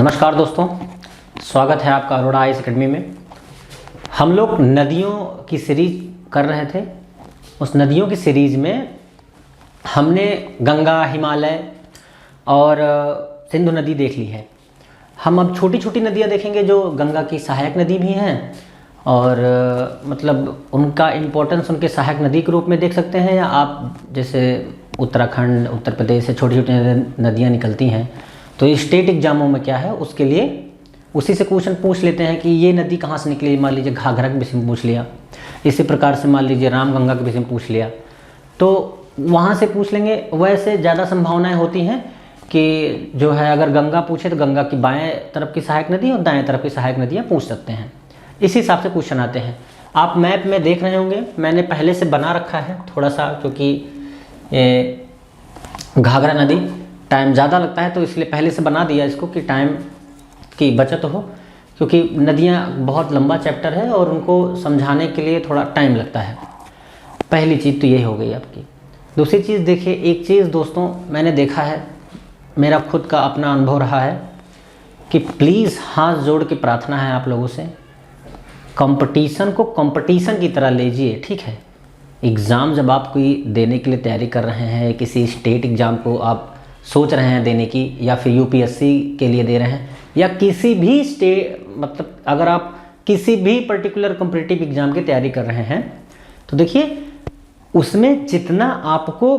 नमस्कार दोस्तों, स्वागत है आपका अरोड़ा आईएएस अकेडमी में। हम लोग नदियों की सीरीज कर रहे थे। उस नदियों की सीरीज में हमने गंगा, हिमालय और सिंधु नदी देख ली है। हम अब छोटी छोटी नदियां देखेंगे जो गंगा की सहायक नदी भी हैं और मतलब उनका इम्पोर्टेंस उनके सहायक नदी के रूप में देख सकते हैं, या आप जैसे उत्तराखंड, उत्तर प्रदेश से छोटी छोटी नदियाँ निकलती हैं तो स्टेट एग्जामों में क्या है उसके लिए उसी से क्वेश्चन पूछ लेते हैं कि ये नदी कहाँ से निकली। मान लीजिए घाघरा के विषय में पूछ लिया, इसी प्रकार से मान लीजिए रामगंगा के विषय में पूछ लिया, तो वहाँ से पूछ लेंगे। वैसे ज़्यादा संभावनाएं होती हैं कि जो है अगर गंगा पूछे तो गंगा की बाएं तरफ की सहायक नदी और दाएं तरफ की सहायक नदियाँ पूछ सकते हैं। इसी हिसाब से क्वेश्चन आते हैं। आप मैप में देख रहे होंगे, मैंने पहले से बना रखा है थोड़ा सा, क्योंकि घाघरा नदी टाइम ज़्यादा लगता है तो इसलिए पहले से बना दिया इसको कि टाइम की बचत हो, क्योंकि नदियाँ बहुत लंबा चैप्टर है और उनको समझाने के लिए थोड़ा टाइम लगता है। पहली चीज़ तो ये हो गई आपकी। दूसरी चीज़ देखिए, एक चीज़ दोस्तों मैंने देखा है, मेरा खुद का अपना अनुभव रहा है कि प्लीज़ हाथ जोड़ के प्रार्थना है आप लोगों से, कंपटीशन को कंपटीशन की तरह लीजिए, ठीक है। एग्ज़ाम जब आप कोई देने के लिए तैयारी कर रहे हैं, किसी स्टेट एग्ज़ाम को आप सोच रहे हैं देने की, या फिर यूपीएससी के लिए दे रहे हैं, या किसी भी स्टेट मतलब अगर आप किसी भी पर्टिकुलर कॉम्पिटिटिव एग्ज़ाम की तैयारी कर रहे हैं तो देखिए उसमें जितना आपको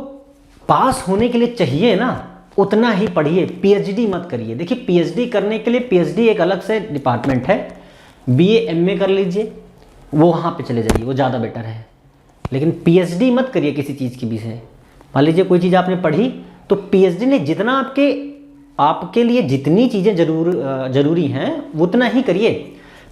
पास होने के लिए चाहिए ना उतना ही पढ़िए। पीएचडी मत करिए। देखिए पीएचडी करने के लिए पीएचडी एक अलग से डिपार्टमेंट है, बीए एमए कर लीजिए, वो वहाँ पे चले जाइए, वो ज़्यादा बेटर है। लेकिन पीएचडी मत करिए किसी चीज़ की विषय। मान लीजिए कोई चीज़ आपने पढ़ी तो पीएचडी ने जितना आपके लिए जितनी चीज़ें जरूरी हैं उतना ही करिए।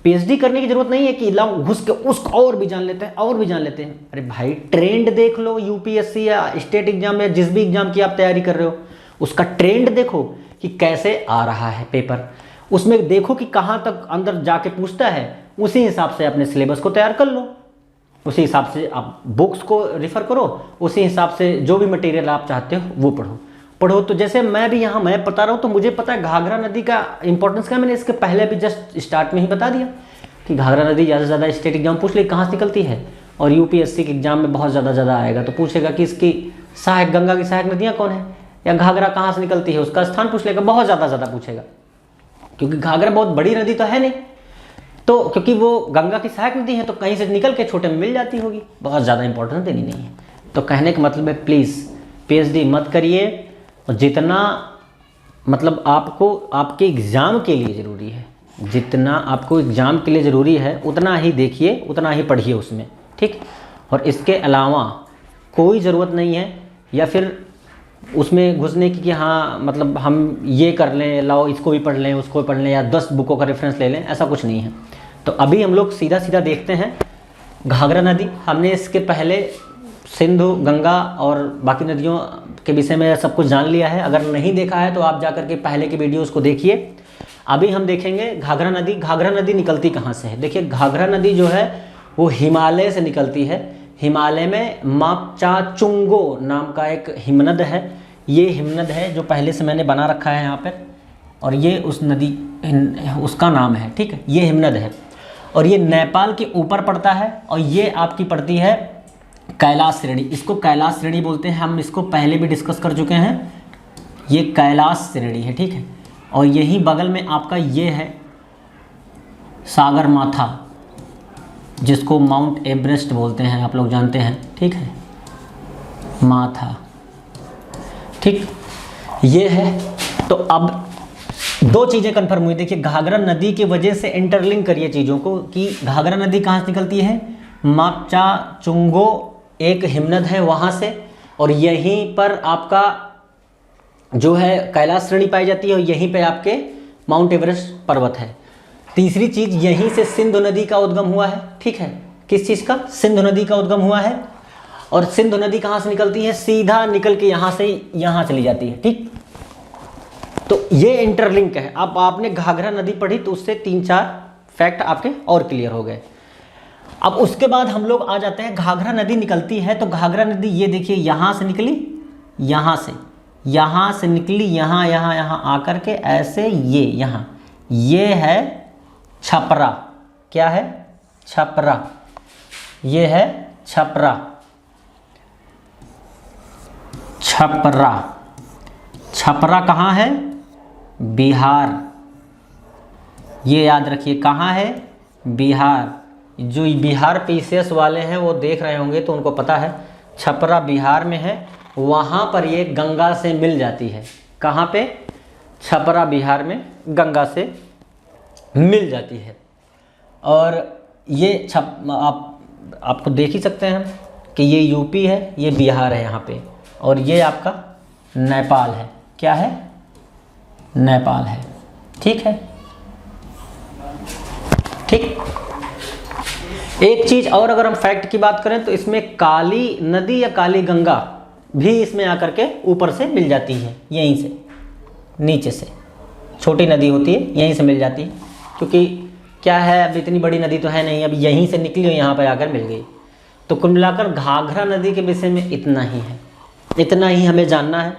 पीएचडी करने की जरूरत नहीं है कि लाओ घुस के उसको और भी जान लेते हैं और भी जान लेते हैं। अरे भाई ट्रेंड देख लो, यूपीएससी या स्टेट एग्जाम या जिस भी एग्जाम की आप तैयारी कर रहे हो उसका ट्रेंड देखो कि कैसे आ रहा है पेपर, उसमें देखो कि कहाँ तक अंदर जाके पूछता है, उसी हिसाब से अपने सिलेबस को तैयार कर लो, उसी हिसाब से आप बुक्स को रिफ़र करो, उसी हिसाब से जो भी मटेरियल आप चाहते हो वो पढ़ो। तो जैसे मैं भी यहाँ मैं बता रहा हूँ तो मुझे पता है घाघरा नदी का इंपॉर्टेंस क्या। मैंने इसके पहले भी जस्ट स्टार्ट में ही बता दिया कि घाघरा नदी ज़्यादा से ज़्यादा स्टेट एग्जाम पूछ ले कहाँ से निकलती है, और यूपीएससी के एग्जाम में बहुत ज़्यादा आएगा तो पूछेगा कि इसकी सहायक गंगा की सहायक नदियाँ कौन है, या घाघरा कहाँ से निकलती है उसका स्थान पूछ लेगा, बहुत ज़्यादा पूछेगा। क्योंकि घाघरा बहुत बड़ी नदी तो है नहीं, तो क्योंकि वो गंगा की सहायक नदी है तो कहीं से निकल के छोटे में मिल जाती होगी, बहुत ज़्यादा इंपॉर्टेंस देनी नहीं है। तो कहने का मतलब है प्लीज़ पीएचडी मत करिए, और जितना मतलब आपको आपके एग्ज़ाम के लिए ज़रूरी है, जितना आपको एग्ज़ाम के लिए ज़रूरी है उतना ही देखिए, उतना ही पढ़िए उसमें, ठीक। और इसके अलावा कोई ज़रूरत नहीं है या फिर उसमें घुसने की कि हाँ मतलब हम ये कर लें, लाओ इसको भी पढ़ लें उसको भी पढ़ लें, या 10 बुकों का रेफरेंस ले लें, ऐसा कुछ नहीं है। तो अभी हम लोग सीधा देखते हैं घाघरा नदी। हमने इसके पहले सिंधु, गंगा और बाकी नदियों के विषय में सब कुछ जान लिया है। अगर नहीं देखा है तो आप जाकर के पहले की वीडियोस को देखिए। अभी हम देखेंगे घाघरा नदी। घाघरा नदी निकलती कहाँ से है? देखिए घाघरा नदी जो है वो हिमालय से निकलती है। हिमालय में माकचाचुंगो नाम का एक हिमनद है। ये हिमनद है जो पहले से मैंने बना रखा है यहाँ पर, और ये उस नदी उसका नाम है, ठीक है। ये हिमनद है और ये नेपाल के ऊपर पड़ता है, और ये आपकी पड़ती है कैलाश श्रेणी। इसको कैलाश श्रेणी बोलते हैं, हम इसको पहले भी डिस्कस कर चुके हैं। ये कैलाश श्रेणी है, ठीक है। और यही बगल में आपका ये है सागर माथा, जिसको माउंट एवरेस्ट बोलते हैं, आप लोग जानते हैं, ठीक है, माथा, ठीक, ये है। तो अब दो चीज़ें कंफर्म हुई। देखिए घाघरा नदी की वजह से इंटरलिंक करिए चीज़ों को कि घाघरा नदी कहाँ से निकलती है? माकचाचुंगो एक हिमनद है वहाँ से, और यहीं पर आपका जो है कैलाश श्रेणी पाई जाती है, और यहीं पे आपके माउंट एवरेस्ट पर्वत है। तीसरी चीज़, यहीं से सिंधु नदी का उद्गम हुआ है, ठीक है। किस चीज़ का? सिंधु नदी का उद्गम हुआ है। और सिंधु नदी कहाँ से निकलती है? सीधा निकल के यहाँ से यहाँ चली जाती है, ठीक। तो ये इंटरलिंक है। अब आपने घाघरा नदी पढ़ी तो उससे 3-4 फैक्ट आपके और क्लियर हो गए। अब उसके बाद हम लोग आ जाते हैं, घाघरा नदी निकलती है तो घाघरा नदी ये देखिए यहाँ से निकली, यहाँ से निकली, यहाँ आकर के ऐसे ये यहाँ ये है छपरा। क्या है? छपरा। ये है छपरा। छपरा। छपरा कहाँ है? बिहार। ये याद रखिए, कहाँ है? बिहार। जो बिहार पीसीएस वाले हैं वो देख रहे होंगे तो उनको पता है, छपरा बिहार में है। वहाँ पर ये गंगा से मिल जाती है। कहाँ पे? छपरा बिहार में गंगा से मिल जाती है। और ये आपको देख ही सकते हैं कि ये यूपी है, ये बिहार है यहाँ पे, और ये आपका नेपाल है। क्या है? नेपाल है। ठीक है, ठीक। एक चीज़ और, अगर हम फैक्ट की बात करें तो इसमें काली नदी या काली गंगा भी इसमें आकर के ऊपर से मिल जाती है, यहीं से नीचे से। छोटी नदी होती है, यहीं से मिल जाती है, क्योंकि क्या है, अब इतनी बड़ी नदी तो है नहीं, अब यहीं से निकली और यहाँ पर आकर मिल गई। तो कुल मिलाकर घाघरा नदी के विषय में इतना ही है, इतना ही हमें जानना है।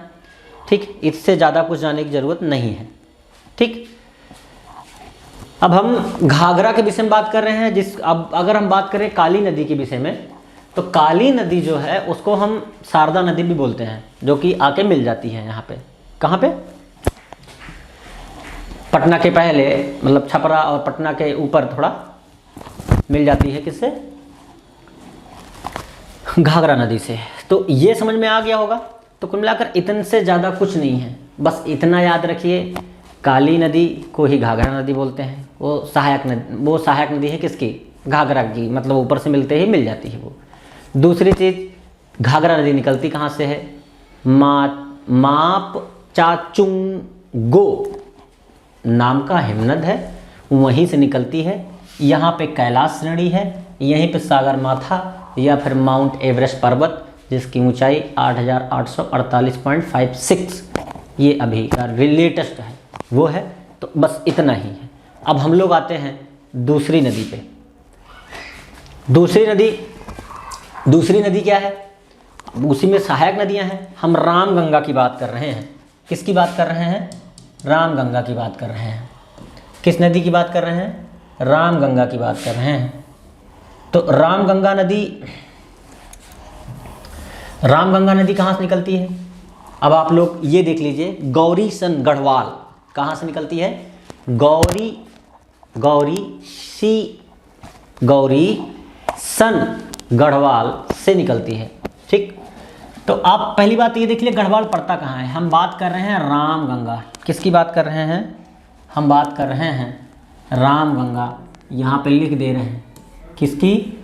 ठीक, इससे ज़्यादा कुछ जानने की ज़रूरत नहीं है। ठीक, अब हम घाघरा के विषय में बात कर रहे हैं। अब अगर हम बात करें काली नदी के विषय में, तो काली नदी जो है उसको हम शारदा नदी भी बोलते हैं, जो कि आके मिल जाती है यहाँ पे। कहाँ पे? पटना के पहले, मतलब छपरा और पटना के ऊपर थोड़ा मिल जाती है। किससे? घाघरा नदी से। तो ये समझ में आ गया होगा। तो कुल मिलाकर इतने से ज़्यादा कुछ नहीं है, बस इतना याद रखिए, काली नदी को ही घाघरा नदी बोलते हैं। वो सहायक नदी है किसकी? घाघरा की, मतलब ऊपर से मिलते ही मिल जाती है वो। दूसरी चीज़, घाघरा नदी निकलती कहाँ से है? माप चाचुंगो नाम का हिमनद है, वहीं से निकलती है। यहाँ पे कैलाश श्रेणी है, यहीं पे सागर माथा या फिर माउंट एवरेस्ट पर्वत, जिसकी ऊंचाई 8848.56, ये अभी का लेटेस्ट है, वो है। तो बस इतना ही है। अब हम लोग आते हैं दूसरी नदी पे। दूसरी नदी क्या है? उसी में सहायक नदियां हैं। हम रामगंगा की बात कर रहे हैं। किसकी बात कर रहे हैं? रामगंगा की बात कर रहे हैं। किस नदी की बात कर रहे हैं? रामगंगा की बात कर रहे हैं। तो रामगंगा नदी कहाँ से निकलती है? अब आप लोग ये देख लीजिए, गौरी सन गढ़वाल कहाँ से निकलती है? गौरी सन गढ़वाल से निकलती है। ठीक, तो आप पहली बात ये देख लीजिए, गढ़वाल पड़ता कहाँ है? हम बात कर रहे हैं रामगंगा। किसकी बात कर रहे हैं? हम बात कर रहे हैं रामगंगा। यहाँ पे लिख दे रहे हैं किसकी?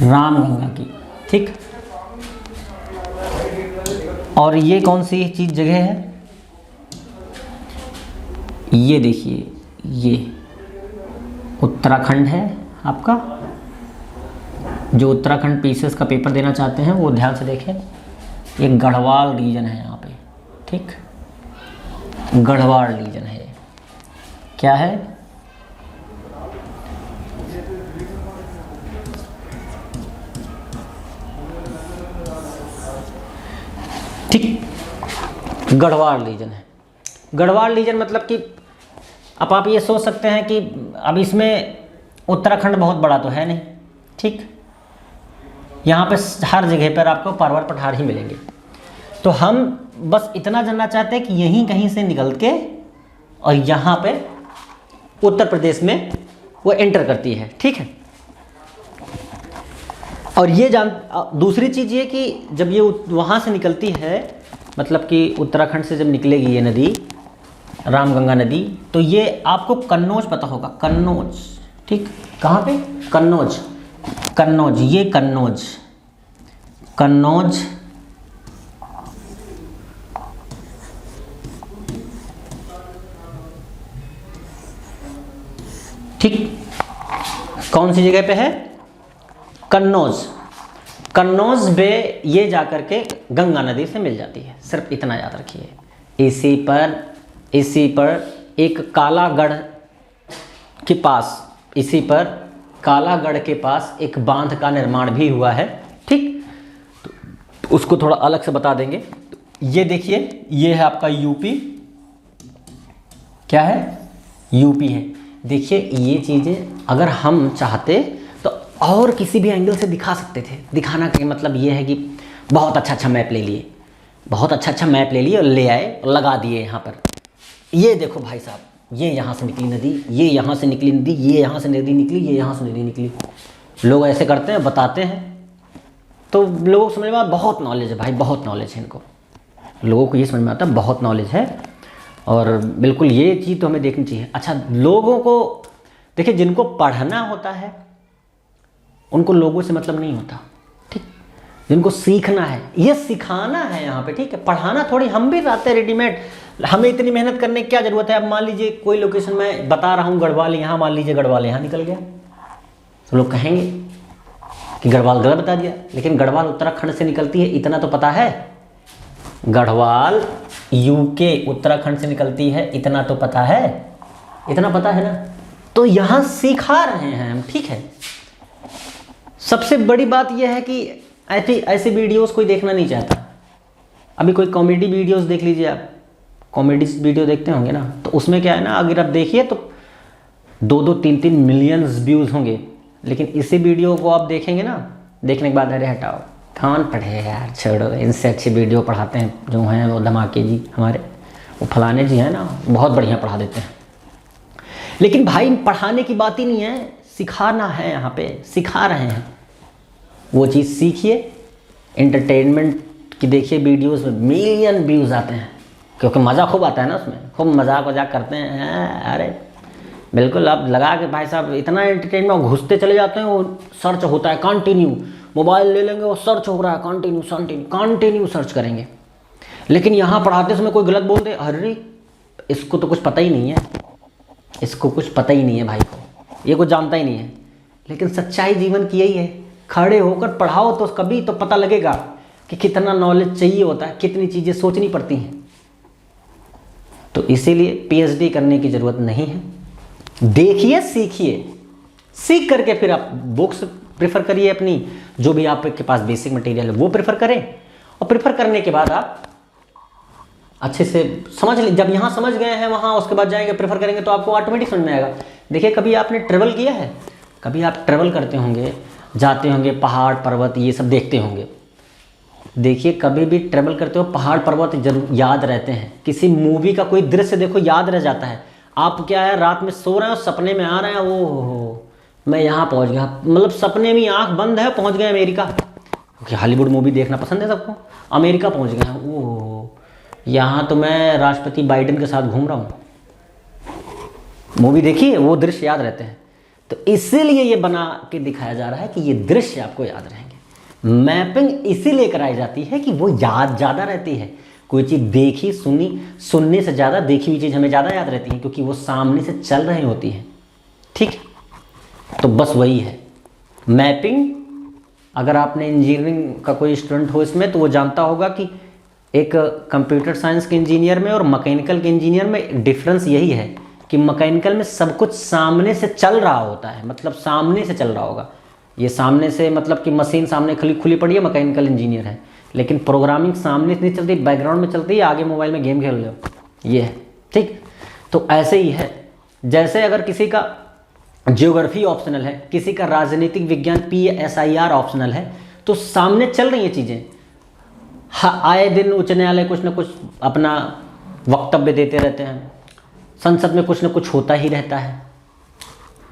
रामगंगा की। ठीक, और ये कौन सी चीज़ जगह है? ये देखिए, ये उत्तराखंड है आपका। जो उत्तराखंड पीसीएस का पेपर देना चाहते हैं वो ध्यान से देखें, ये गढ़वाल रीजन है यहाँ पे। ठीक, गढ़वाल रीजन है। क्या है? ठीक, गढ़वाल रीजन है। गढ़वाल रीजन मतलब कि अब आप ये सोच सकते हैं कि अब इसमें उत्तराखंड बहुत बड़ा तो है नहीं। ठीक, यहाँ पे हर जगह पर आपको पर्वत पठार ही मिलेंगे। तो हम बस इतना जानना चाहते हैं कि यहीं कहीं से निकल के और यहाँ पे उत्तर प्रदेश में वो एंटर करती है। ठीक है, और ये दूसरी चीज़ ये कि जब ये वहाँ से निकलती है, मतलब कि उत्तराखंड से जब निकलेगी ये नदी, रामगंगा नदी, तो ये आपको कन्नौज पता होगा। कन्नौज, ठीक, कहाँ पे? कन्नौज। ये कन्नौज ठीक, कौन सी जगह पे है? कन्नौज में ये जाकर के गंगा नदी से मिल जाती है। सिर्फ इतना याद रखिए। इसी पर एक कालागढ़ के पास एक बांध का निर्माण भी हुआ है। ठीक, तो उसको थोड़ा अलग से बता देंगे। ये देखिए, ये है आपका यूपी, क्या है, यूपी है। देखिए ये चीज़ें अगर हम चाहते तो और किसी भी एंगल से दिखा सकते थे। दिखाना का मतलब ये है कि बहुत अच्छा मैप ले लिए, बहुत अच्छा मैप ले लिए और ले आए और लगा दिए यहाँ पर। ये देखो भाई साहब, ये यहाँ से निकली नदी, ये यहाँ से निकली नदी, ये यहाँ से नदी निकली, ये यहाँ से नदी निकली। लोग ऐसे करते हैं, बताते हैं, तो लोगों को समझ में बहुत नॉलेज है भाई, बहुत नॉलेज है इनको। लोगों को ये समझ में आता है बहुत नॉलेज है, और बिल्कुल ये चीज़ तो हमें देखनी चाहिए। अच्छा, लोगों को देखिए, जिनको पढ़ना होता है उनको लोगों से मतलब नहीं होता, ठीक। जिनको सीखना है, ये सिखाना है यहाँ पे, ठीक है। पढ़ाना थोड़ी, हम भी आते हैं रेडीमेड, हमें इतनी मेहनत करने की क्या ज़रूरत है। अब मान लीजिए कोई लोकेशन मैं बता रहा हूँ, गढ़वाल यहाँ, मान लीजिए गढ़वाल यहाँ निकल गया, तो लोग कहेंगे कि गढ़वाल गलत बता दिया। लेकिन गढ़वाल उत्तराखंड से निकलती है, इतना तो पता है। गढ़वाल यूके उत्तराखंड से निकलती है, इतना तो पता है, इतना पता है ना। तो यहाँ सिखा रहे हैं हम, ठीक है। सबसे बड़ी बात यह है कि ऐसे वीडियोस कोई देखना नहीं चाहता। अभी कोई कॉमेडी वीडियोस देख लीजिए आप, कॉमेडी वीडियो देखते होंगे ना, तो उसमें क्या है ना, अगर आप देखिए तो 2-2, 3-3 मिलियंस व्यूज़ होंगे। लेकिन इसी वीडियो को आप देखेंगे ना, देखने के बाद अरे हटाओ, कौन पढ़े यार, छोड़ो, इनसे अच्छी वीडियो पढ़ाते हैं जो हैं वो धमाके जी हमारे, वो फलाने जी हैं ना, बहुत बढ़िया पढ़ा देते हैं। लेकिन भाई पढ़ाने की बात ही नहीं है, सिखाना है। यहाँ पे सिखा रहे हैं, वो चीज़ सीखिए। एंटरटेनमेंट की देखिए वीडियोस में मिलियन व्यूज़ आते हैं, क्योंकि मज़ा खूब आता है ना उसमें, खूब मजाक वजाक करते हैं। अरे बिल्कुल, आप लगा के भाई साहब इतना एंटरटेनमेंट, घुसते चले जाते हैं, वो सर्च होता है कंटिन्यू, मोबाइल ले लेंगे वो सर्च हो रहा है कंटिन्यू सर्च करेंगे। लेकिन यहाँ पढ़ाते समय कोई गलत बोल दे, अरे इसको तो कुछ पता ही नहीं है, इसको कुछ पता ही नहीं है भाई को, ये कुछ जानता ही नहीं है। लेकिन सच्चाई जीवन की यही है, खड़े होकर पढ़ाओ तो कभी तो पता लगेगा कि कितना नॉलेज चाहिए होता है, कितनी चीज़ें सोचनी पड़ती हैं। तो इसीलिए पीएचडी करने की ज़रूरत नहीं है, देखिए, सीखिए, सीख करके फिर आप बुक्स प्रेफर करिए, अपनी जो भी आपके पास बेसिक मटेरियल है वो प्रेफर करें। और प्रेफर करने के बाद आप अच्छे से समझ लें। जब यहाँ समझ गए हैं, वहाँ उसके बाद जाएंगे प्रेफर करेंगे तो आपको ऑटोमेटिक समझ में आएगा। देखिए, कभी आपने ट्रेवल किया है, कभी आप ट्रेवल करते होंगे, जाते होंगे, पहाड़ पर्वत ये सब देखते होंगे। देखिए, कभी भी ट्रेवल करते हो पहाड़ पर्वत जरूर याद रहते हैं। किसी मूवी का कोई दृश्य देखो, याद रह जाता है। आप क्या है, रात में सो रहे हो, सपने में आ रहे हैं, वो मैं यहाँ पहुँच गया, मतलब सपने में आंख बंद है, पहुँच गए अमेरिका, क्योंकि हॉलीवुड मूवी देखना पसंद है सबको। अमेरिका पहुँच गए हैं, वो यहाँ तो मैं राष्ट्रपति बाइडेन के साथ घूम रहा हूँ। मूवी देखिए, वो दृश्य याद रहते हैं। तो इसीलिए ये बना के दिखाया जा रहा है कि ये दृश्य आपको याद रहेंगे। मैपिंग इसीलिए कराई जाती है कि वो याद ज़्यादा रहती है। कोई चीज़ देखी सुनी, सुनने से ज़्यादा देखी हुई चीज़ हमें ज़्यादा याद रहती है, क्योंकि वो सामने से चल रही होती है, ठीक है। तो बस वही है मैपिंग। अगर आपने इंजीनियरिंग का कोई स्टूडेंट हो इसमें, तो वो जानता होगा कि एक कंप्यूटर साइंस के इंजीनियर में और मैकेनिकल के इंजीनियर में डिफरेंस यही है कि मैकेनिकल में सब कुछ सामने से चल रहा होता है, मतलब सामने से चल रहा होगा। ये सामने से मतलब कि मशीन सामने खुली पड़ी है, मैकेनिकल इंजीनियर है। लेकिन प्रोग्रामिंग सामने से नहीं चलती, बैकग्राउंड में चलती है, आगे मोबाइल में गेम खेल रहे हो, ये है, ठीक। तो ऐसे ही है, जैसे अगर किसी का ज्योग्राफी ऑप्शनल है, किसी का राजनीतिक विज्ञान PSIR ऑप्शनल है, तो सामने चल रही हैं चीज़ें। आए दिन उच्च न्यायालय कुछ ना कुछ अपना वक्तव्य देते रहते हैं, संसद में कुछ ना कुछ होता ही रहता है।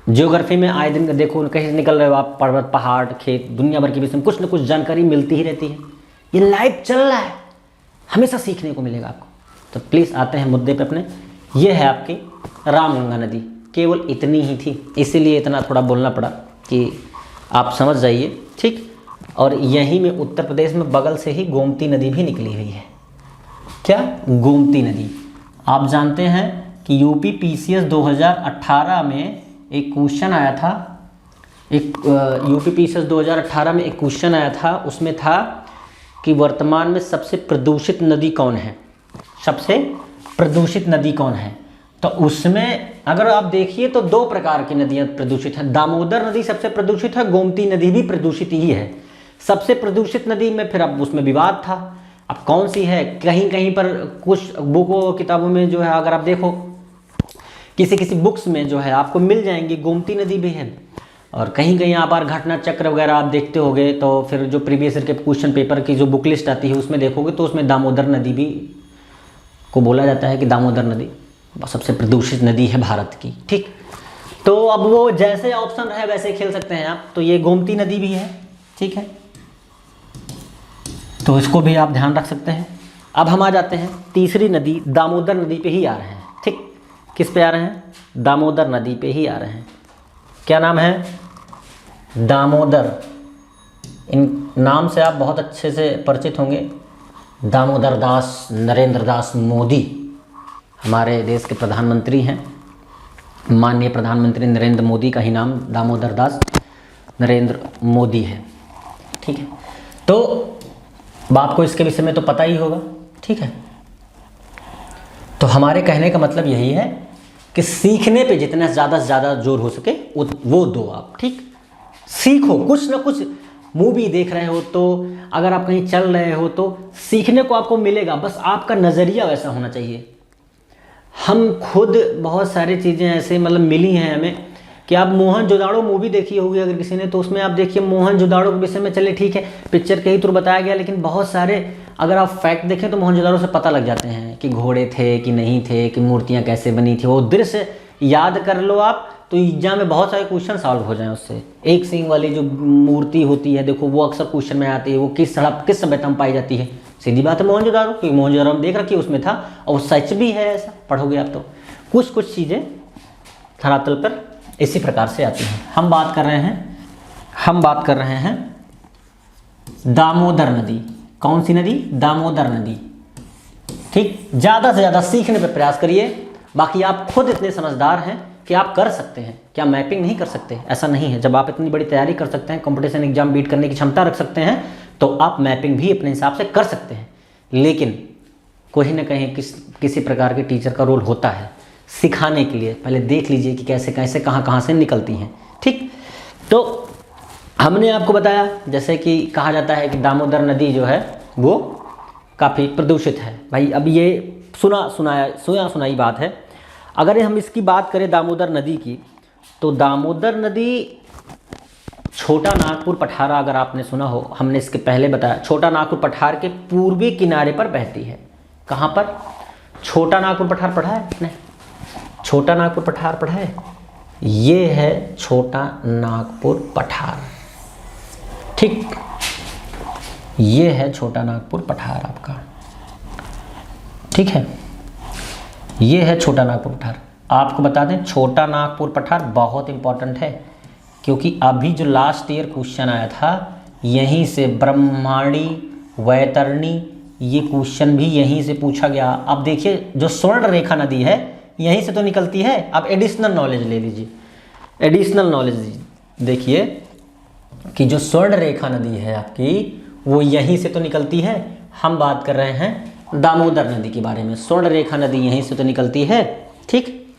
ज्योग्राफी में आए दिन देखो, कहीं निकल रहे हो आप, पर्वत पहाड़ खेत दुनिया भर के विषय में कुछ ना कुछ जानकारी मिलती ही रहती है। ये लाइव चल रहा है, हमेशा सीखने को मिलेगा आपको। तो प्लीज़ आते हैं मुद्दे पे अपने। ये है आपकी रामगंगा नदी, केवल इतनी ही थी, इसीलिए इतना थोड़ा बोलना पड़ा कि आप समझ जाइए, ठीक। और यहीं में उत्तर प्रदेश में बगल से ही गोमती नदी भी निकली हुई है। क्या? गोमती नदी। आप जानते हैं कि यूपी PCS 2018 में एक क्वेश्चन आया था, यूपी PCS 2018 में एक क्वेश्चन आया था, उसमें था कि वर्तमान में सबसे प्रदूषित नदी कौन है, सबसे प्रदूषित नदी कौन है। तो उसमें अगर आप देखिए तो 2 प्रकार की नदियाँ प्रदूषित हैं। दामोदर नदी सबसे प्रदूषित है, गोमती नदी भी प्रदूषित ही है। सबसे प्रदूषित नदी में फिर अब उसमें विवाद था, अब कौन सी है, कहीं कहीं पर कुछ बुकों किताबों में जो है अगर आप देखो किसी किसी बुक्स में जो है आपको मिल जाएंगी गोमती नदी भी है, और कहीं कहीं आप घटना चक्र वगैरह आप देखते होगे तो फिर जो प्रीवियस ईयर के क्वेश्चन पेपर की जो बुक लिस्ट आती है उसमें देखोगे तो उसमें दामोदर नदी भी को बोला जाता है कि दामोदर नदी सबसे प्रदूषित नदी है भारत की। ठीक, तो अब वो जैसे ऑप्शन रहे वैसे खेल सकते हैं आप। तो ये गोमती नदी भी है, ठीक है, तो इसको भी आप ध्यान रख सकते हैं। अब हम आ जाते हैं तीसरी नदी, दामोदर नदी पे ही आ रहे हैं। ठीक, किस पे आ रहे हैं? दामोदर नदी पे ही आ रहे हैं। क्या नाम है? दामोदर। इन नाम से आप बहुत अच्छे से परिचित होंगे। दामोदर दास नरेंद्र दास मोदी हमारे देश के प्रधानमंत्री हैं। माननीय प्रधानमंत्री नरेंद्र मोदी का ही नाम दामोदर दास नरेंद्र मोदी है। ठीक है, तो बात को इसके विषय में तो पता ही होगा। ठीक है, तो हमारे कहने का मतलब यही है कि सीखने पे जितना ज़्यादा से ज़्यादा जोर हो सके वो दो आप। ठीक, सीखो, कुछ ना कुछ मूवी देख रहे हो तो, अगर आप कहीं चल रहे हो तो सीखने को आपको मिलेगा, बस आपका नज़रिया वैसा होना चाहिए। हम खुद बहुत सारी चीज़ें ऐसे मतलब मिली हैं हमें कि आप मोहनजोदाड़ो मूवी देखी होगी अगर किसी ने, तो उसमें आप देखिए मोहनजोदाड़ो के विषय में, चले ठीक है पिक्चर के ही थ्रू बताया गया, लेकिन बहुत सारे अगर आप फैक्ट देखें तो मोहनजोदाड़ो से पता लग जाते हैं कि घोड़े थे कि नहीं थे, कि मूर्तियाँ कैसे बनी थी। वो दृश्य याद कर लो आप तो एग्जाम में बहुत सारे क्वेश्चन सॉल्व हो जाएं उससे। एक सींग वाली जो मूर्ति होती है देखो, वो अक्सर क्वेश्चन में आती है, वो किस सभ्यता में पाई जाती है? सीधी बात है मोहनजोदाड़ो, क्योंकि मोहनजोदाड़ो में देख रखी है उसमें था, और सच भी है, ऐसा पढ़ोगे आप तो कुछ कुछ चीज़ें धरातल पर इसी प्रकार से आती हैं। हम बात कर रहे हैं दामोदर नदी। कौन सी नदी? दामोदर नदी। ठीक, ज़्यादा से ज़्यादा सीखने पर प्रयास करिए। बाकी आप खुद इतने समझदार हैं कि आप कर सकते हैं। क्या मैपिंग नहीं कर सकते? ऐसा नहीं है। जब आप इतनी बड़ी तैयारी कर सकते हैं, कंपटीशन एग्जाम बीट करने की क्षमता रख सकते हैं, तो आप मैपिंग भी अपने हिसाब से कर सकते हैं। लेकिन कोई ना कहीं किसी प्रकार के टीचर का रोल होता है सिखाने के लिए। पहले देख लीजिए कि कैसे कैसे कहाँ से निकलती हैं। ठीक, तो हमने आपको बताया जैसे कि कहा जाता है कि दामोदर नदी जो है वो काफ़ी प्रदूषित है। भाई अब ये सुनाई बात है। अगर हम इसकी बात करें दामोदर नदी की, तो दामोदर नदी छोटा नागपुर पठारा, अगर आपने सुना हो, हमने इसके पहले बताया, छोटा नागपुर पठार के पूर्वी किनारे पर बहती है। कहाँ पर? छोटा नागपुर पठार पढ़ा है आपने? छोटा नागपुर पठार पढ़ा है? ये है छोटा नागपुर पठार। ठीक, ये है छोटा नागपुर पठार आपका। ठीक है, ये है छोटा नागपुर पठार। आपको बता दें छोटा नागपुर पठार बहुत इंपॉर्टेंट है, क्योंकि अभी जो लास्ट ईयर क्वेश्चन आया था यहीं से, ब्रह्मांडी वैतरणी, ये क्वेश्चन भी यहीं से पूछा गया। अब देखिए जो स्वर्ण रेखा नदी है यहीं से तो निकलती है। अब एडिशनल नॉलेज ले लीजिए, एडिशनल नॉलेज देखिए कि जो स्वर्ण रेखा नदी है आपकी वो यहीं से तो निकलती है। हम बात कर रहे हैं दामोदर नदी के बारे में। स्वर्ण रेखा नदी यहीं से तो निकलती है। ठीक,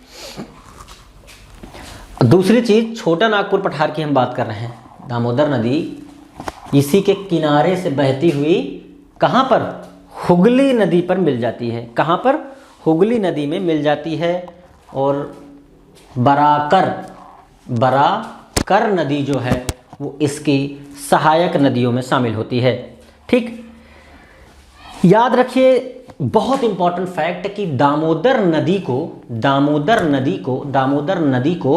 दूसरी चीज छोटा नागपुर पठार की हम बात कर रहे हैं। दामोदर नदी इसी के किनारे से बहती हुई कहाँ पर? हुगली नदी पर मिल जाती है। कहाँ पर? हुगली नदी में मिल जाती है। और बराकर नदी जो है वो इसकी सहायक नदियों में शामिल होती है। ठीक, याद रखिए बहुत इंपॉर्टेंट फैक्ट कि दामोदर नदी को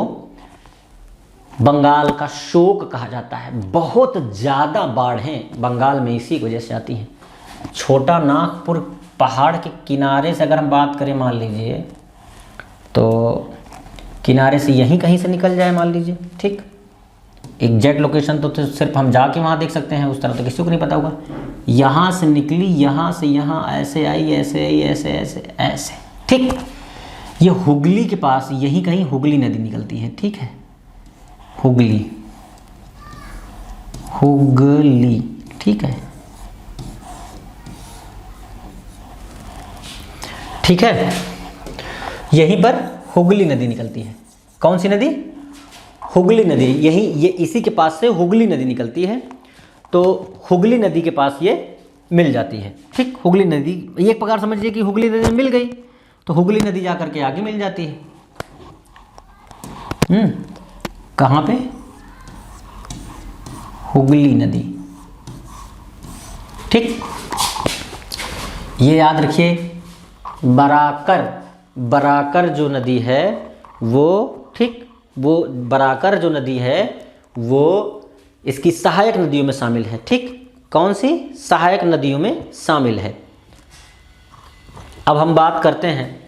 बंगाल का शोक कहा जाता है। बहुत ज़्यादा बाढ़ें बंगाल में इसी वजह से आती हैं। छोटा नागपुर पहाड़ के किनारे से अगर हम बात करें, मान लीजिए तो किनारे से यहीं कहीं से निकल जाए मान लीजिए। ठीक, एग्जैक्ट लोकेशन तो सिर्फ हम जाके वहाँ देख सकते हैं, उस तरह तो किसी को नहीं पता होगा। यहाँ से निकली, यहाँ से यहाँ ऐसे आई, ऐसे आई, ऐसे ऐसे ऐसे। ठीक, ये हुगली के पास यहीं कहीं हुगली नदी निकलती है। ठीक है, हुगली। ठीक है, ठीक है, यहीं पर हुगली नदी निकलती है। कौन सी नदी? हुगली नदी। यही ये इसी के पास से हुगली नदी निकलती है। तो हुगली नदी के पास ये मिल जाती है। ठीक, हुगली नदी एक प्रकार समझिए कि हुगली नदी मिल गई तो हुगली नदी जा करके आगे मिल जाती है। कहाँ पे? हुगली नदी। ठीक, ये याद रखिए। बराकर जो नदी है वो, ठीक, वो बराकर जो नदी है वो इसकी सहायक नदियों में शामिल है। ठीक, कौन सी? सहायक नदियों में शामिल है। अब हम बात करते हैं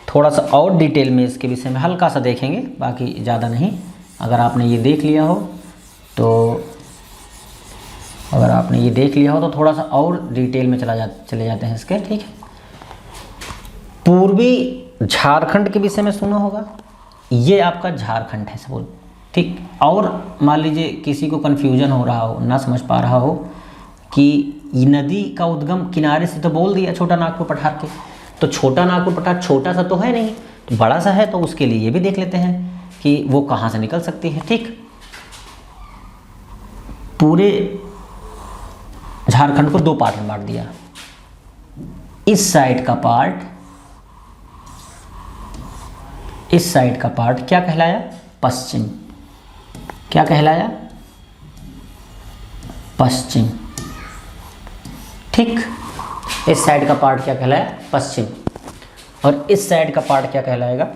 थोड़ा सा और डिटेल में, इसके विषय में हल्का सा देखेंगे, बाकी ज़्यादा नहीं। अगर आपने ये देख लिया हो तो थोड़ा सा और डिटेल में चले जाते हैं इसके। ठीक है, पूर्वी झारखंड के विषय में सुना होगा। ये आपका झारखंड है सपोज। ठीक, और मान लीजिए किसी को कन्फ्यूजन हो रहा हो, ना समझ पा रहा हो कि नदी का उद्गम किनारे से तो बोल दिया छोटा नागपुर पठार के, तो छोटा नागपुर पठार छोटा सा तो है नहीं, तो बड़ा सा है, तो उसके लिए ये भी देख लेते हैं कि वो कहाँ से निकल सकती है। ठीक, पूरे झारखंड को दो पार्ट में बांट दिया। इस साइड का पार्ट क्या कहलाया? पश्चिम। क्या कहलाया? पश्चिम। ठीक, इस साइड का पार्ट क्या कहलाया? पश्चिम। और इस साइड का पार्ट क्या कहलाएगा?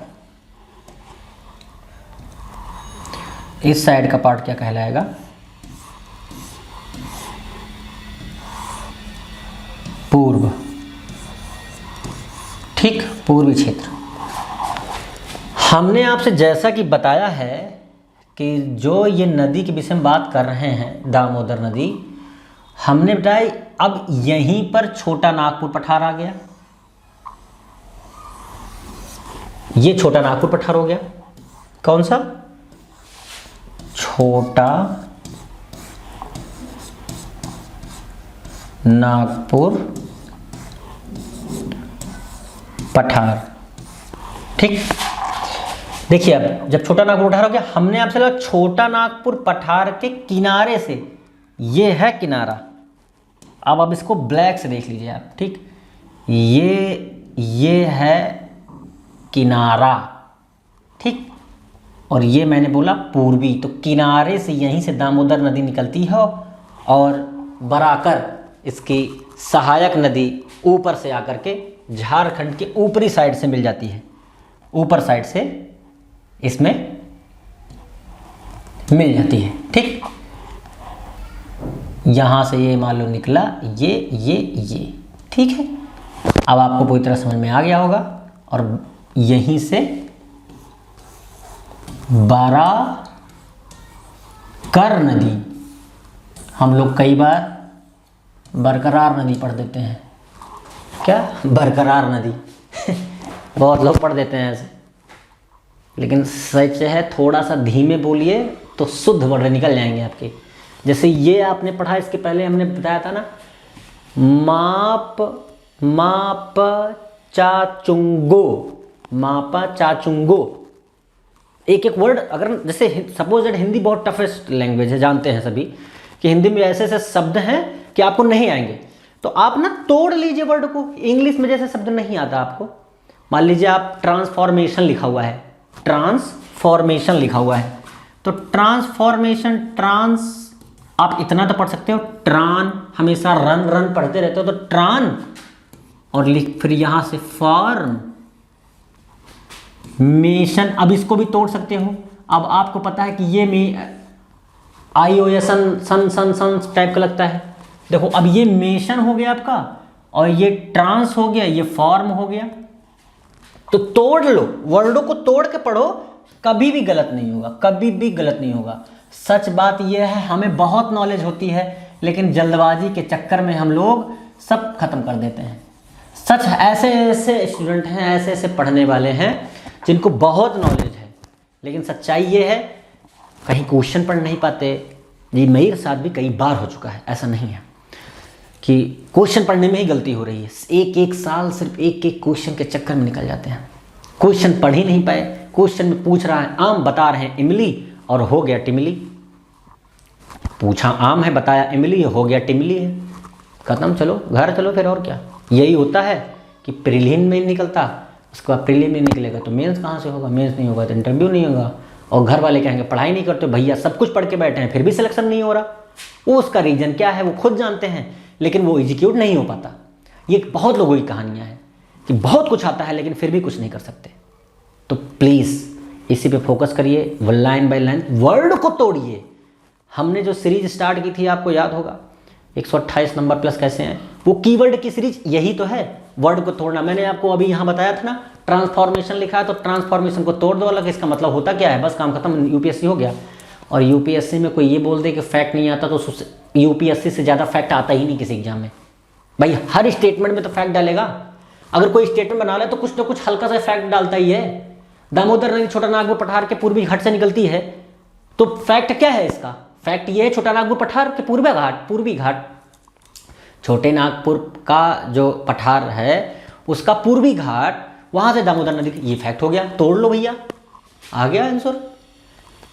इस साइड का पार्ट क्या कहलाएगा? पूर्व। ठीक, पूर्वी क्षेत्र। हमने आपसे जैसा कि बताया है कि जो ये नदी के विषय में बात कर रहे हैं, दामोदर नदी, हमने बताया अब यहीं पर छोटा नागपुर पठार आ गया। ये छोटा नागपुर पठार हो गया। कौन सा? छोटा नागपुर पठार। ठीक, देखिए अब जब छोटा नागपुर पठार हो गया, हमने आपसे लगा छोटा नागपुर पठार के किनारे से, ये है किनारा। अब इसको ब्लैक से देख लीजिए आप। ठीक, ये है किनारा। ठीक, और ये मैंने बोला पूर्वी, तो किनारे से यहीं से दामोदर नदी निकलती है और बराकर इसकी सहायक नदी ऊपर से आकर के झारखंड के ऊपरी साइड से मिल जाती है। ऊपर साइड से इसमें मिल जाती है। ठीक, यहां से ये मान लो निकला, ये। ठीक है, अब आपको पूरी तरह समझ में आ गया होगा। और यहीं से बराकर नदी, हम लोग कई बार बरकरार नदी पढ़ देते हैं। क्या? बरकरार नदी बहुत लोग पढ़ देते हैं ऐसे, लेकिन सच है थोड़ा सा धीमे बोलिए तो शुद्ध वर्ड निकल जाएंगे आपके। जैसे ये आपने पढ़ा, इसके पहले हमने बताया था ना, माप चाचुंगो। एक एक वर्ड, अगर जैसे सपोज दैट हिंदी बहुत टफेस्ट लैंग्वेज है, जानते हैं सभी कि हिंदी में ऐसे ऐसे शब्द हैं कि आपको नहीं आएंगे, तो आप ना तोड़ लीजिए वर्ड को। इंग्लिश में जैसे शब्द नहीं आता आपको, मान लीजिए आप ट्रांसफॉर्मेशन लिखा हुआ है, तो ट्रांसफॉर्मेशन, आप इतना तो पढ़ सकते हो, ट्रान, हमेशा रन पढ़ते रहते हो, तो ट्रान, और फिर यहां से फॉर्मेशन। अब इसको भी तोड़ सकते हो। अब आपको पता है कि ये सन टाइप का लगता है। देखो अब ये मेशन हो गया आपका, और ये ट्रांस हो गया, ये फॉर्म हो गया। तो तोड़ लो, वर्डों को तोड़ के पढ़ो, कभी भी गलत नहीं होगा। सच बात यह है, हमें बहुत नॉलेज होती है, लेकिन जल्दबाजी के चक्कर में हम लोग सब खत्म कर देते हैं। सच ऐसे ऐसे स्टूडेंट हैं, ऐसे ऐसे पढ़ने वाले हैं जिनको बहुत नॉलेज है, लेकिन सच्चाई ये है कहीं क्वेश्चन पढ़ नहीं पाते। ये मेरे साथ भी कई बार हो चुका है। ऐसा नहीं है कि क्वेश्चन पढ़ने में ही गलती हो रही है, एक साल सिर्फ एक क्वेश्चन के चक्कर में निकल जाते हैं। क्वेश्चन पढ़ ही नहीं पाए, क्वेश्चन में पूछ रहा है आम, बता रहे हैं इमली, और हो गया टिमली। पूछा आम है, बताया इमली, हो गया टिमली है। खत्म, चलो घर चलो फिर, और क्या। यही होता है कि प्रीलिम में निकलता, उसके बाद प्रीलिम नहीं निकलेगा तो मेंस कहाँ से होगा, मेंस नहीं होगा तो इंटरव्यू नहीं होगा, और घर वाले कहेंगे पढ़ाई नहीं करते भैया, सब कुछ पढ़ के बैठे हैं फिर भी सिलेक्शन नहीं हो रहा। वो उसका रीज़न क्या है वो खुद जानते हैं, लेकिन वो एग्जीक्यूट नहीं हो पाता। ये बहुत लोगों की कहानियाँ हैं कि बहुत कुछ आता है लेकिन फिर भी कुछ नहीं कर सकते। तो प्लीज़ इसी पे फोकस करिए, लाइन बाय लाइन वर्ड को तोड़िए। हमने जो सीरीज स्टार्ट की थी आपको याद होगा, 128 नंबर प्लस कैसे हैं, वो कीवर्ड की सीरीज यही तो है, वर्ड को तोड़ना। मैंने आपको अभी यहाँ बताया था ना, ट्रांसफॉर्मेशन लिखा है तो ट्रांसफॉर्मेशन को तोड़ दो, अलग इसका मतलब होता क्या है, बस काम खत्म, यूपीएससी हो गया। और यूपीएससी में कोई ये बोल दे कि फैक्ट नहीं आता तो यूपीएससी से ज़्यादा फैक्ट आता ही नहीं किसी एग्जाम में। भाई हर स्टेटमेंट में तो फैक्ट डालेगा, अगर कोई स्टेटमेंट बना ले तो कुछ ना कुछ हल्का सा फैक्ट डालता ही है। दामोदर नदी छोटा नागपुर पठार के पूर्वी घाट से निकलती है, तो फैक्ट क्या है इसका, फैक्ट ये है छोटा नागपुर पठार के पूर्वी घाट, छोटे नागपुर का जो पठार है उसका पूर्वी घाट, वहां से दामोदर नदी, ये फैक्ट हो गया, तोड़ लो भैया, आ गया आंसर।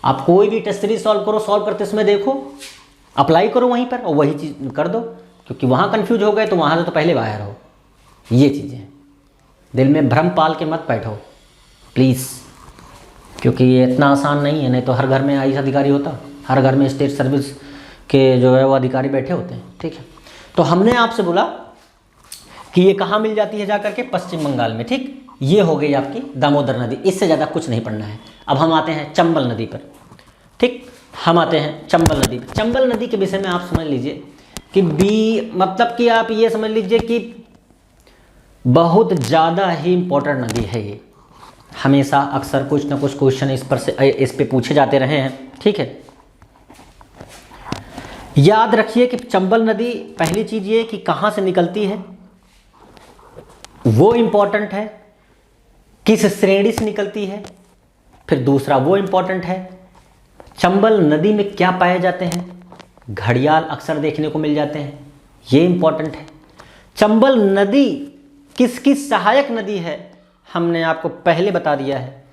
आप कोई भी टेस्ट सीरीज सॉल्व करो, सॉल्व करते इसमें देखो, अप्लाई करो वहीं पर और वही चीज़ कर दो, क्योंकि वहाँ कंफ्यूज हो गए तो वहाँ से तो पहले बाहर हो। ये चीज़ें दिल में भ्रम पाल के मत बैठो प्लीज़, क्योंकि ये इतना आसान नहीं है, नहीं तो हर घर में आईएएस अधिकारी होता, हर घर में स्टेट सर्विस के जो है वो अधिकारी बैठे होते हैं। ठीक है, तो हमने आपसे बोला कि ये कहाँ मिल जाती है जाकर के, पश्चिम बंगाल में। ठीक, ये हो गई आपकी दामोदर नदी, इससे ज़्यादा कुछ नहीं पढ़ना है। अब हम आते हैं चंबल नदी पर। ठीक, हम आते हैं चंबल नदी पर। चंबल नदी के विषय में आप समझ लीजिए कि मतलब कि आप ये समझ लीजिए कि बहुत ज़्यादा ही इम्पोर्टेंट नदी है ये, हमेशा अक्सर कुछ ना कुछ क्वेश्चन इस पे पूछे जाते रहे हैं। ठीक है, याद रखिए कि चंबल नदी, पहली चीज़ ये कि कहाँ से निकलती है वो इम्पोर्टेंट है, किस श्रेणी से निकलती है, फिर दूसरा वो इम्पोर्टेंट है, चंबल नदी में क्या पाए जाते हैं, घड़ियाल अक्सर देखने को मिल जाते हैं, ये इम्पोर्टेंट है। चंबल नदी किसकी सहायक नदी है, हमने आपको पहले बता दिया है।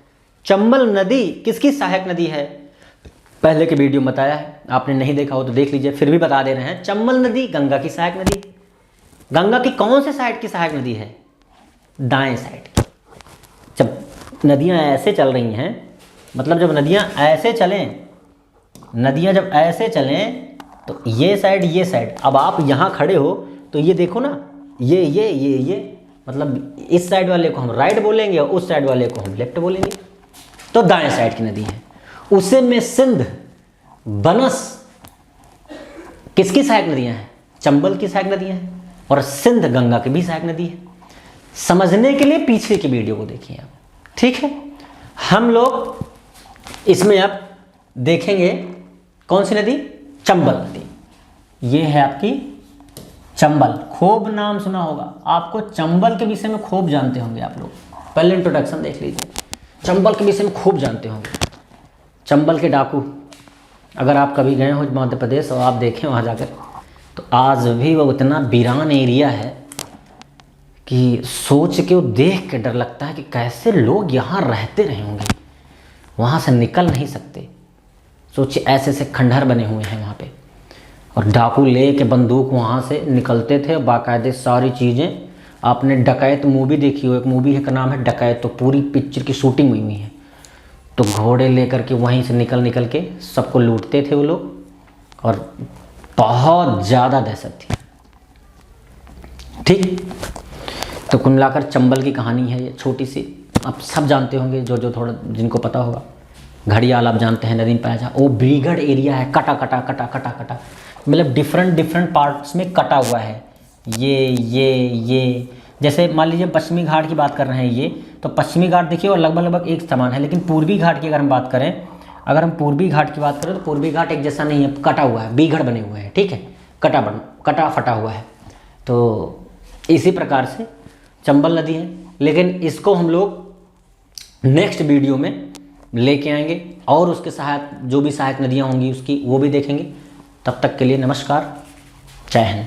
चंबल नदी किसकी सहायक नदी है, पहले के वीडियो में बताया है, आपने नहीं देखा हो तो देख लीजिए, फिर भी बता दे रहे हैं। चंबल नदी गंगा की सहायक नदी। गंगा की कौन से साइड की सहायक नदी है, दाएं साइड की। जब नदियां ऐसे चल रही हैं, मतलब जब नदियां ऐसे चलें तो ये साइड, अब आप यहाँ खड़े हो तो ये देखो ना, ये मतलब इस साइड वाले को हम राइट बोलेंगे और उस साइड वाले को हम लेफ्ट बोलेंगे, तो दाएं साइड की नदी है। उसे में सिंध, बनस किसकी सहायक नदियां हैं, चंबल की सहायक नदियां हैं, और सिंध गंगा की भी सहायक नदी है। समझने के लिए पीछे की वीडियो को देखिए आप। ठीक है, हम लोग इसमें अब देखेंगे कौन सी नदी, चंबल नदी। ये है आपकी चंबल, खूब नाम सुना होगा आपको, चंबल के विषय में खूब जानते होंगे आप लोग, पहले इंट्रोडक्शन देख लीजिए, चंबल के विषय में खूब जानते होंगे। चंबल के डाकू, अगर आप कभी गए हो मध्य प्रदेश और आप देखें वहाँ जाकर, तो आज भी वो इतना वीरान एरिया है कि सोच के वो देख के डर लगता है कि कैसे लोग यहाँ रहते रहे होंगे, वहाँ से निकल नहीं सकते। सोचिए ऐसे से खंडहर बने हुए हैं वहाँ पे, और डाकू ले के बंदूक वहाँ से निकलते थे, बाकायदे सारी चीज़ें। आपने डकैत मूवी देखी हो, एक मूवी है का नाम है डकैत, तो पूरी पिक्चर की शूटिंग हुई है। तो घोड़े लेकर के वहीं से निकल के सबको लूटते थे वो लोग, और बहुत ज़्यादा दहशत थी। ठीक, तो कुल मिलाकर चंबल की कहानी है ये छोटी सी, आप सब जानते होंगे जो थोड़ा जिनको पता होगा। घड़ियाल आप जानते हैं, नदी में पाया जा, वो ब्रीगड एरिया है, कटा मतलब डिफरेंट पार्ट्स में कटा हुआ है। ये जैसे मान लीजिए पश्चिमी घाट की बात कर रहे हैं, ये तो पश्चिमी घाट देखिए और लगभग एक समान है, लेकिन पूर्वी घाट की अगर हम बात करें, अगर हम पूर्वी घाट की बात करें तो पूर्वी घाट एक जैसा नहीं है, कटा हुआ है, बीघड़ बने हुए हैं। ठीक है, कटा फटा हुआ है। तो इसी प्रकार से चंबल नदी है, लेकिन इसको हम लोग नेक्स्ट वीडियो में लेके आएंगे और उसके सहायक जो भी सहायक नदियाँ होंगी उसकी वो भी देखेंगे। तब तक के लिए नमस्कार, जय हिंद।